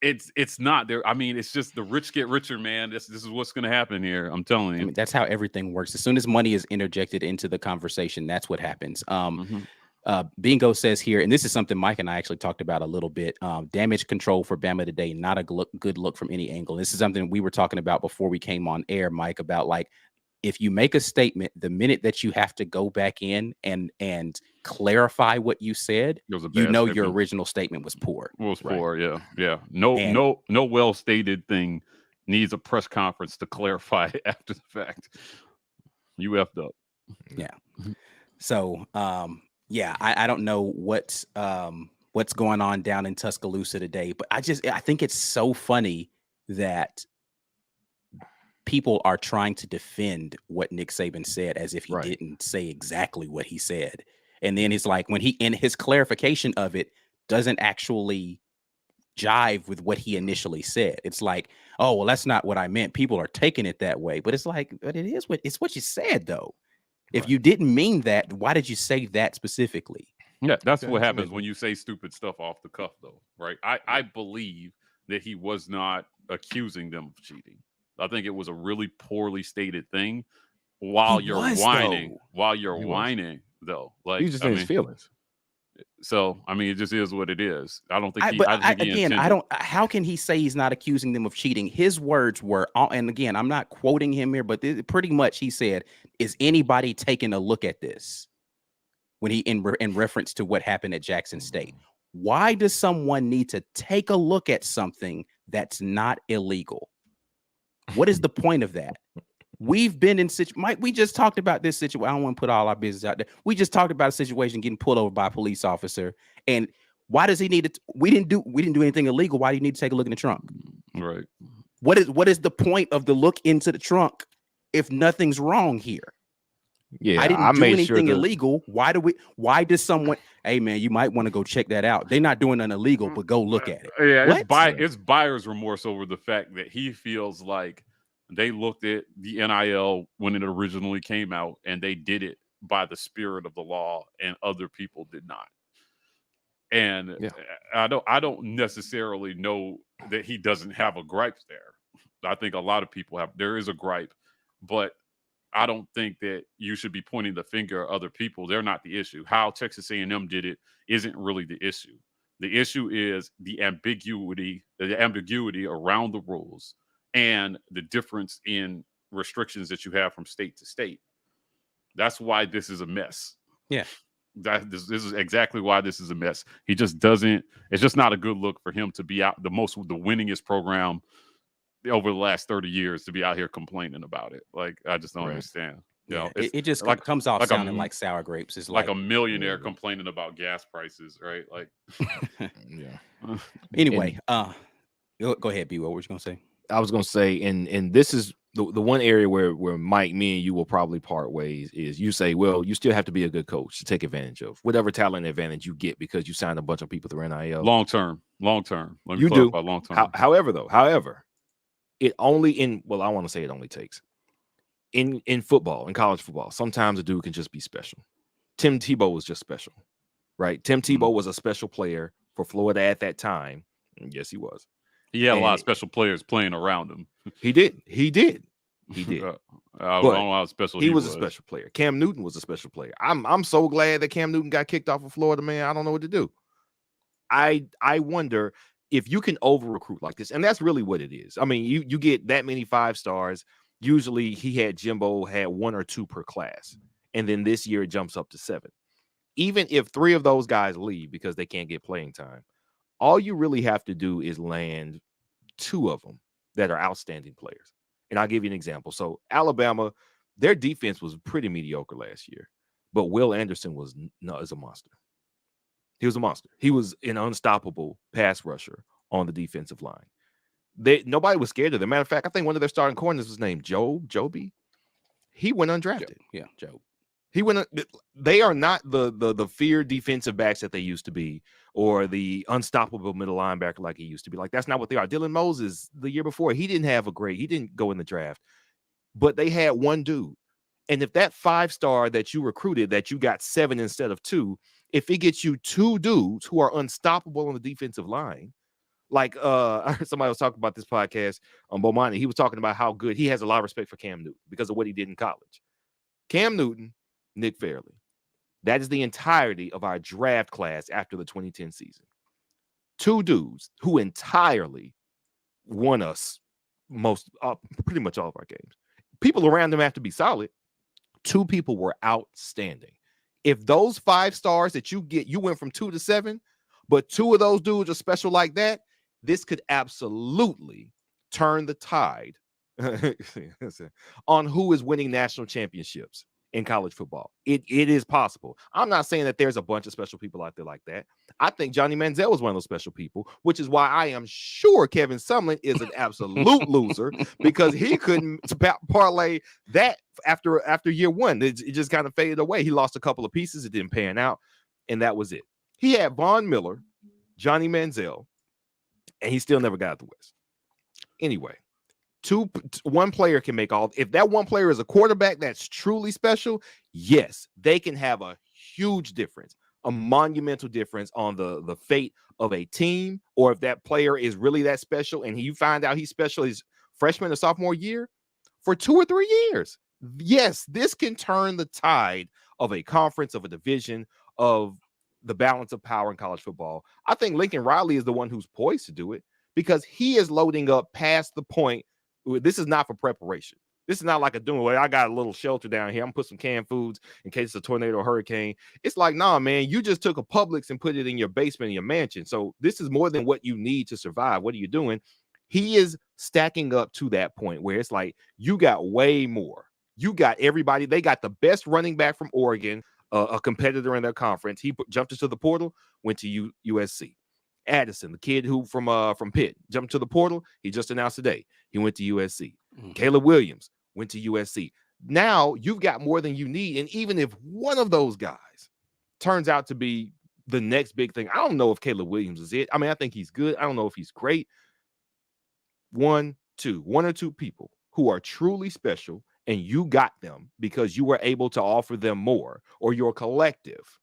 It's not there. I mean, it's just the rich get richer, man. This is what's going to happen here. I'm telling you. I mean, that's how everything works. As soon as money is interjected into the conversation, that's what happens. Bingo says here, and this is something Mike and I actually talked about a little bit. Damage control for Bama today, not a good look from any angle. This is something we were talking about before we came on air, Mike, about like, if you make a statement, the minute that you have to go back in and clarify what you said, your original statement was poor. It was poor, yeah. No well-stated thing needs a press conference to clarify after the fact. You effed up. Yeah. So, I don't know what's going on down in Tuscaloosa today, but I think it's so funny that people are trying to defend what Nick Saban said as if he didn't say exactly what he said. And then it's like when he in his clarification of it doesn't actually jive with what he initially said. It's like, oh, well, that's not what I meant. People are taking it that way. But it's like, but it's what you said, though. If you didn't mean that, why did you say that specifically? Yeah, that's what happens when you say stupid stuff off the cuff, though, right? I believe that he was not accusing them of cheating. I think it was a really poorly stated thing. While you're whining, though, like he's just in his feelings. So, I mean, it just is what it is. I don't think how can he say he's not accusing them of cheating? His words were, and again, I'm not quoting him here, but pretty much he said, is anybody taking a look at this? When he, in reference to what happened at Jackson State. Why does someone need to take a look at something that's not illegal? What is the point of that? We've been in Mike, we just talked about this situation. I don't want to put all our business out there. We just talked about a situation getting pulled over by a police officer. And why does he need it? We didn't do anything illegal. Why do you need to take a look in the trunk? Right. What is the point of the look into the trunk if nothing's wrong here? Yeah, I didn't do anything illegal. Why does someone, hey man, you might want to go check that out. They're not doing nothing illegal, but go look at it. Yeah, it's buyer's remorse over the fact that he feels like they looked at the NIL when it originally came out and they did it by the spirit of the law and other people did not. And I don't necessarily know that he doesn't have a gripe there. I think a lot of people there is a gripe, but I don't think that you should be pointing the finger at other people. They're not the issue. How Texas A&M did it isn't really the issue. The issue is the ambiguity around the rules and the difference in restrictions that you have from state to state. That's why this is a mess. Yeah. This is exactly why this is a mess. He just doesn't. It's just not a good look for him to be out the winningest program over the last 30 years to be out here complaining about it. Like, I just don't understand. You know, it just like comes off sounding like sour grapes. It's like a millionaire complaining about gas prices, right? Like, Anyway, go ahead, B. What were you gonna say? I was gonna say, and this is the one area where Mike, me and you will probably part ways. Is you say, well, you still have to be a good coach to take advantage of whatever talent advantage you get because you signed a bunch of people through NIL. Long term. Let me you do long term. However, it only I want to say it only takes in football, in college football. Sometimes a dude can just be special. Tim Tebow was just special, right? Tim Tebow was a special player for Florida at that time. And yes, he was. He had a lot of special players playing around him. He did. I don't know how special he was a special player. Cam Newton was a special player. I'm so glad that Cam Newton got kicked off of Florida, man. I don't know what to do. I wonder if you can over recruit like this, and that's really what it is. I mean, you get that many 5 stars. Usually, JImbo had 1 or 2 per class, and then this year it jumps up to 7. Even if 3 of those guys leave because they can't get playing time, all you really have to do is land 2 of them that are outstanding players. And I'll give you an example. So Alabama, their defense was pretty mediocre last year, but Will Anderson is a monster. He was a monster. He was an unstoppable pass rusher on the defensive line. Nobody was scared of them. Matter of fact, I think one of their starting corners was named Joby. He went undrafted. Joe. He went. They are not the feared defensive backs that they used to be, or the unstoppable middle linebacker like he used to be. Like, that's not what they are. Dylan Moses, the year before, he didn't go in the draft, but they had one dude. And if that 5-star that you recruited, that you got 7 instead of 2, if it gets you 2 dudes who are unstoppable on the defensive line, like I heard somebody was talking about this podcast on Bomani. He was talking about how good he has a lot of respect for Cam Newton because of what he did in college. Cam Newton, Nick Fairley. That is the entirety of our draft class after the 2010 season. 2 dudes who entirely won us pretty much all of our games. People around them have to be solid. 2 people were outstanding. If those 5 stars that you get, you went from 2 to 7, but 2 of those dudes are special like that, this could absolutely turn the tide on who is winning national championships in college football. It is possible. I'm not saying that there's a bunch of special people out there like that. I think Johnny Manziel was one of those special people, which is why I am sure Kevin Sumlin is an absolute loser, because he couldn't parlay that after year 1. It just kind of faded away. He lost a couple of pieces. It didn't pan out, and that was it. He had Von Miller, Johnny Manziel, and he still never got out the West. Anyway, one player can make all. If that one player is a quarterback that's truly special, yes, they can have a huge difference, a monumental difference on the fate of a team. Or if that player is really that special and you find out he's special his freshman or sophomore year for 2 or 3 years, yes, this can turn the tide of a conference, of a division, of the balance of power in college football. I think Lincoln Riley is the one who's poised to do it, because he is loading up past the point. This is not for preparation. This is not like I got a little shelter down here. I'm gonna put some canned foods in case it's a tornado or hurricane. It's like, nah, man, you just took a Publix and put it in your basement in your mansion. So this is more than what you need to survive. What are you doing? He is stacking up to that point where it's like, you got way more. You got everybody. They got the best running back from Oregon, a competitor in their conference. He jumped into the portal, went to USC. Addison, the kid who from Pitt, jumped to the portal. He just announced today he went to USC. Caleb Williams went to USC. Now you've got more than you need. And even if one of those guys turns out to be the next big thing, I don't know if Caleb Williams is it. I mean, I think he's good. I don't know if he's great. One or two people who are truly special, and you got them because you were able to offer them more, or your collective.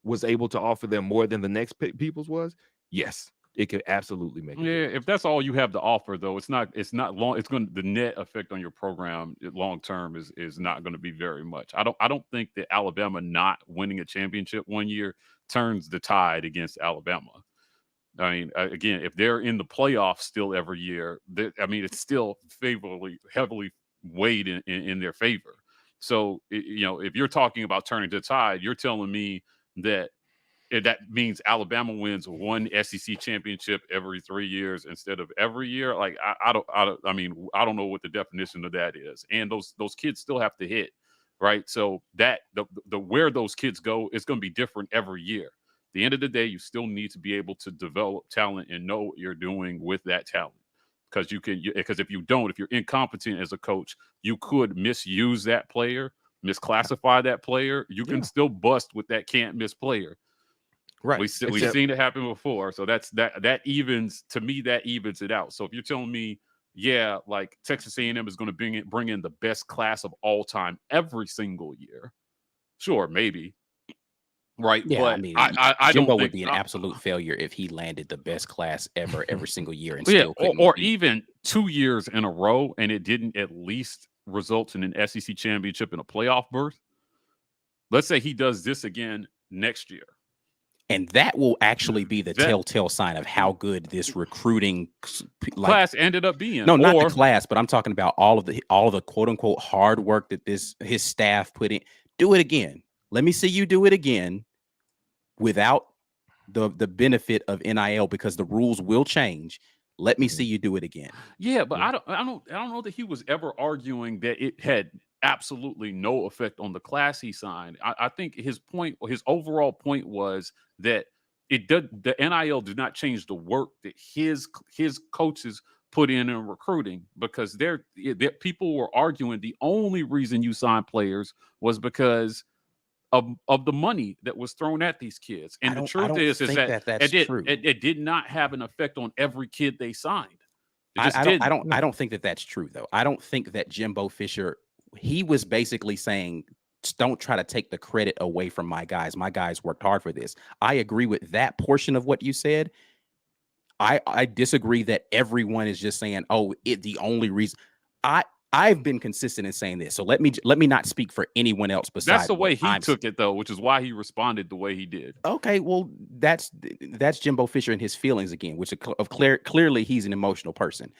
was able to offer them more than the next people's was, yes, it could absolutely make a difference. If that's all you have to offer, though, it's not long. It's going to, the net effect on your program long term is not going to be very much. I don't think that Alabama not winning a championship one year turns the tide against Alabama. I mean, again, if they're in the playoffs still every year, I mean, it's still heavily weighed in their favor. So, if you're talking about turning the tide, you're telling me that that means Alabama wins one SEC championship every 3 years instead of every year. Like, I don't know what the definition of that is. And those kids still have to hit, right? So that the where those kids go is going to be different every year. At the end of the day, you still need to be able to develop talent and know what you're doing with that talent. Because if you don't, if you're incompetent as a coach, you could misuse that player, misclassify that player. You can still bust with that can't miss player. Right. We've seen it happen before. So that evens it out. So if you're telling me, like Texas A&M is going to bring in the best class of all time every single year, sure, maybe. Right. Yeah, but I mean, I don't JImbo think would be an absolute failure if he landed the best class ever every single year and still couldn't or beat. even 2 years in a row and it didn't at least result in an SEC championship and a playoff berth. Let's say he does this again next year. And that will actually be the telltale sign of how good this recruiting class ended up being. No, not the class, but I'm talking about all of the quote unquote hard work that his staff put in. Do it again. Let me see you do it again without the benefit of NIL, because the rules will change. Let me see you do it again. Yeah, but I don't know that he was ever arguing that it had absolutely no effect on the class he signed. I think his overall point was that the NIL did not change the work that his coaches put in recruiting, because people were arguing the only reason you signed players was because of the money that was thrown at these kids. And the truth is that it did not have an effect on every kid they signed. I don't think that that's true, though. I don't think that Jimbo Fisher, he was basically saying, don't try to take the credit away from my guys. My guys worked hard for this. I agree with that portion of what you said. I disagree that everyone is just saying, the only reason. I've been consistent in saying this, so let me not speak for anyone else besides. That's the way he took it, though, which is why he responded the way he did. Okay, well, that's Jimbo Fisher and his feelings again, which clearly he's an emotional person.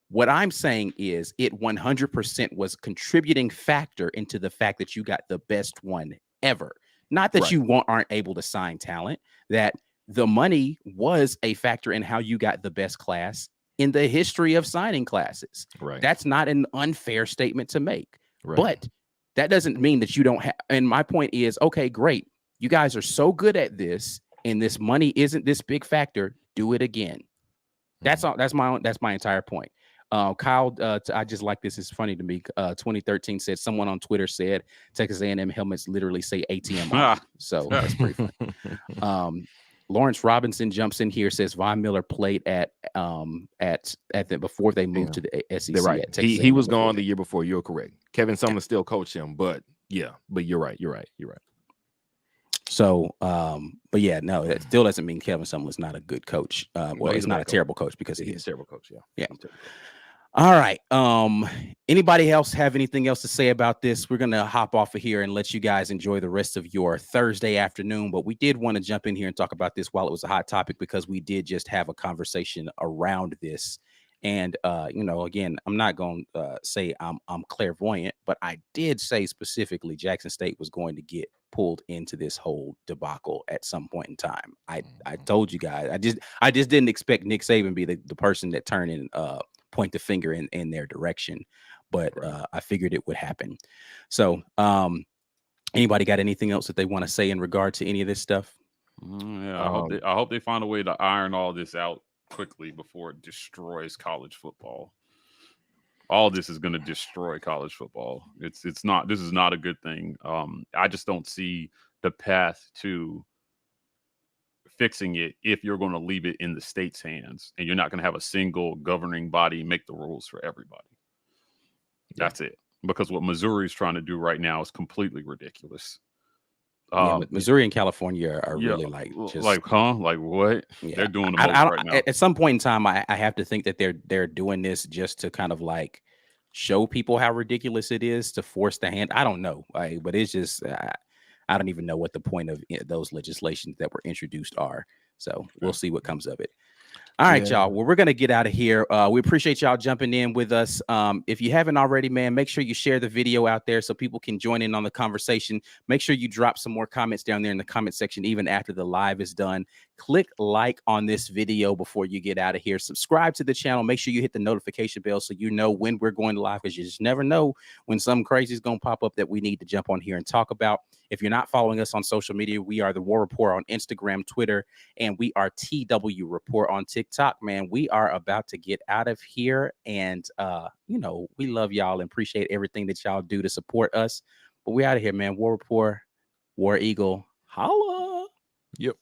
What I'm saying is it 100% was a contributing factor into the fact that you got the best one ever. Not that you aren't able to sign talent, that the money was a factor in how you got the best class in the history of signing classes. Right. That's not an unfair statement to make. Right. But that doesn't mean that you don't have. And my point is, okay, great. You guys are so good at this, and this money isn't this big factor. Do it again. That's all. That's my entire point. Kyle, I just like this. It's funny to me. 2013 said, someone on Twitter said Texas A&M helmets literally say ATM on them. So that's pretty funny. Lawrence Robinson jumps in here, says Von Miller played at before they moved to the SEC. They're right. He was gone the year before. You're correct. Kevin Sumlin still coached him, but you're right. So, but yeah, no, that still doesn't mean Kevin Sumlin's not a good coach. Well, he's not a terrible coach, because he's a terrible coach. Yeah. All right. Anybody else have anything else to say about this? We're going to hop off of here and let you guys enjoy the rest of your Thursday afternoon. But we did want to jump in here and talk about this while it was a hot topic, because we did just have a conversation around this. And, again, I'm not going to say I'm clairvoyant, but I did say specifically Jackson State was going to get pulled into this whole debacle at some point in time. I told you guys, I just didn't expect Nick Saban be the person that turned and point the finger in their direction, but I figured it would happen. So anybody got anything else that they want to say in regard to any of this stuff? Yeah, I hope they find a way to iron all this out quickly before it destroys college football. All this is going to destroy college football. This is not a good thing. I just don't see the path to fixing it if you're going to leave it in the state's hands and you're not going to have a single governing body make the rules for everybody. That's it. Because what Missouri is trying to do right now is completely ridiculous. Missouri and California are really like just like what? Yeah, they're doing the most right now. At some point in time, I have to think that they're doing this just to kind of like show people how ridiculous it is to force the hand. I don't know, but it's just I don't even know what the point of those legislations that were introduced are. So we'll see what comes of it. All right, y'all. Well, we're going to get out of here. We appreciate y'all jumping in with us. If you haven't already, man, make sure you share the video out there so people can join in on the conversation. Make sure you drop some more comments down there in the comment section, even after the live is done. Click like on this video before you get out of here. Subscribe to the channel. Make sure you hit the notification bell so you know when we're going live, because you just never know when something crazy is going to pop up that we need to jump on here and talk about. If you're not following us on social media, we are the War Report on Instagram, Twitter, and we are TW Report on TikTok. Man, we are about to get out of here, and we love y'all and appreciate everything that y'all do to support us. But we out of here, man. War Report, War Eagle, holla. Yep.